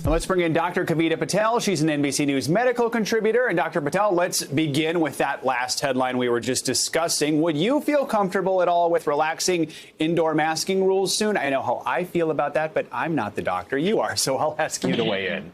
And let's bring in Dr. Kavita Patel. She's an NBC News medical contributor. And Dr. Patel, let's begin with that last headline we were just discussing. Would you feel comfortable at all with relaxing indoor masking rules soon? I know how I feel about that, but I'm not the doctor. You are, so I'll ask you to weigh in.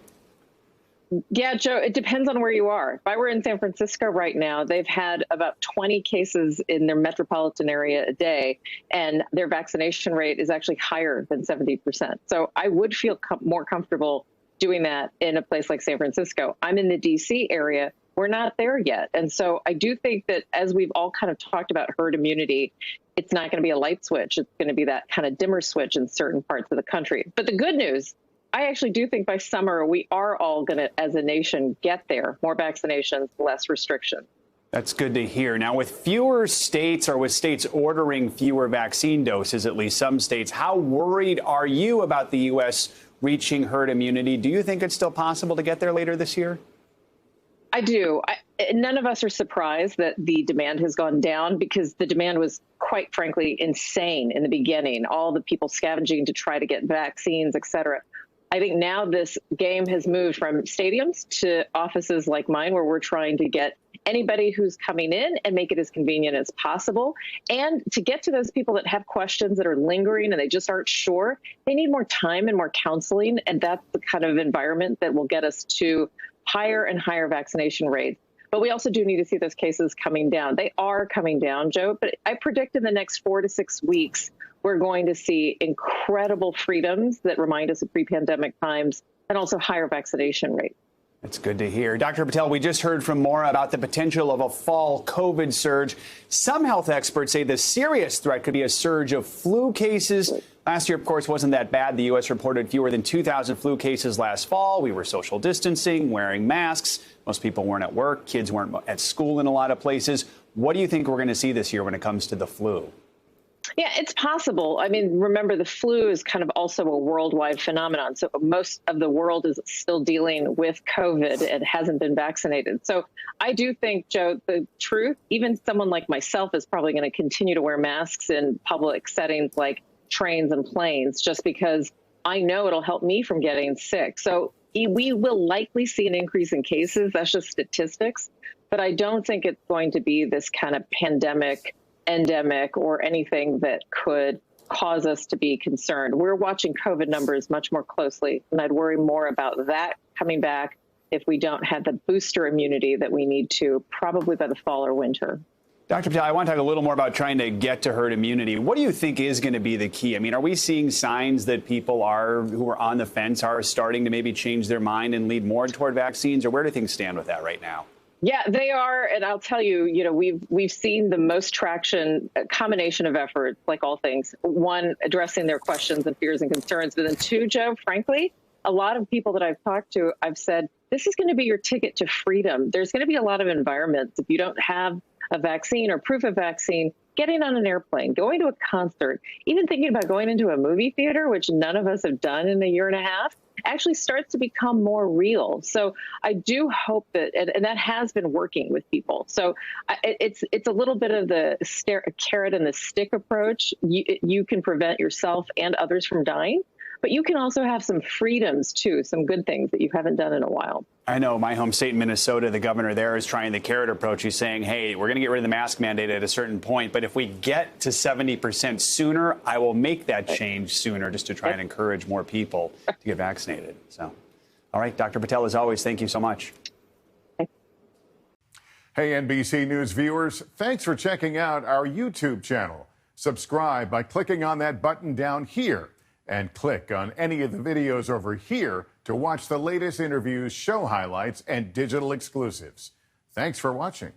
Yeah, Joe, it depends on where you are. If I were in San Francisco right now, they've had about 20 cases in their metropolitan area a day, and their vaccination rate is actually higher than 70%. So I would feel more comfortable doing that in a place like San Francisco. I'm in the D.C. area. We're not there yet. And so I do think that as we've all kind of talked about herd immunity, it's not going to be a light switch. It's going to be that kind of dimmer switch in certain parts of the country. But the good news, I actually do think by summer, we are all going to, as a nation, get there. More vaccinations, less restrictions. That's good to hear. Now, with fewer states or with states ordering fewer vaccine doses, at least some states, how worried are you about the U.S. reaching herd immunity? Do you think it's still possible to get there later this year? I do. None of us are surprised that the demand has gone down because the demand was, quite frankly, insane in the beginning. All the people scavenging to try to get vaccines, et cetera. I think now this game has moved from stadiums to offices like mine, where we're trying to get anybody who's coming in and make it as convenient as possible. And to get to those people that have questions that are lingering and they just aren't sure, they need more time and more counseling. And that's the kind of environment that will get us to higher and higher vaccination rates. But we also do need to see those cases coming down. They are coming down, Joe, but I predict in the next 4 to 6 weeks, we're going to see incredible freedoms that remind us of pre-pandemic times and also higher vaccination rates. That's good to hear. Dr. Patel, we just heard from Maura about the potential of a fall COVID surge. Some health experts say the serious threat could be a surge of flu cases. Last year, of course, wasn't that bad. The U.S. reported fewer than 2,000 flu cases last fall. We were social distancing, wearing masks. Most people weren't at work. Kids weren't at school in a lot of places. What do you think we're going to see this year when it comes to the flu? Yeah, it's possible. I mean, remember, the flu is kind of also a worldwide phenomenon. So most of the world is still dealing with COVID and hasn't been vaccinated. So I do think, Joe, the truth, even someone like myself is probably going to continue to wear masks in public settings like trains and planes, just because I know it'll help me from getting sick. So we will likely see an increase in cases. That's just statistics. But I don't think it's going to be this kind of pandemic, endemic, or anything that could cause us to be concerned. We're watching COVID numbers much more closely, and I'd worry more about that coming back if we don't have the booster immunity that we need to, probably by the fall or winter. Dr. Patel, I want to talk a little more about trying to get to herd immunity. What do you think is going to be the key? I mean, are we seeing signs that people who are on the fence are starting to maybe change their mind and lead more toward vaccines, or where do things stand with that right now? Yeah, they are. And I'll tell you, we've seen the most traction, a combination of efforts, like all things. One, addressing their questions and fears and concerns. But then two, Joe, frankly, a lot of people that I've talked to, I've said, this is going to be your ticket to freedom. There's going to be a lot of environments. If you don't have a vaccine or proof of vaccine, getting on an airplane, going to a concert, even thinking about going into a movie theater, which none of us have done in a year and a half, actually starts to become more real. So I do hope that, and that has been working with people. So it's a little bit of the carrot and the stick approach. You can prevent yourself and others from dying, but you can also have some freedoms too, some good things that you haven't done in a while. I know my home state, Minnesota, the governor there is trying the carrot approach. He's saying, hey, we're going to get rid of the mask mandate at a certain point, but if we get to 70% sooner, I will make that change sooner, just to try and encourage more people to get vaccinated. So, all right, Dr. Patel, as always, thank you so much. Hey, NBC News viewers, thanks for checking out our YouTube channel. Subscribe by clicking on that button down here, and click on any of the videos over here to watch the latest interviews, show highlights, and digital exclusives. Thanks for watching.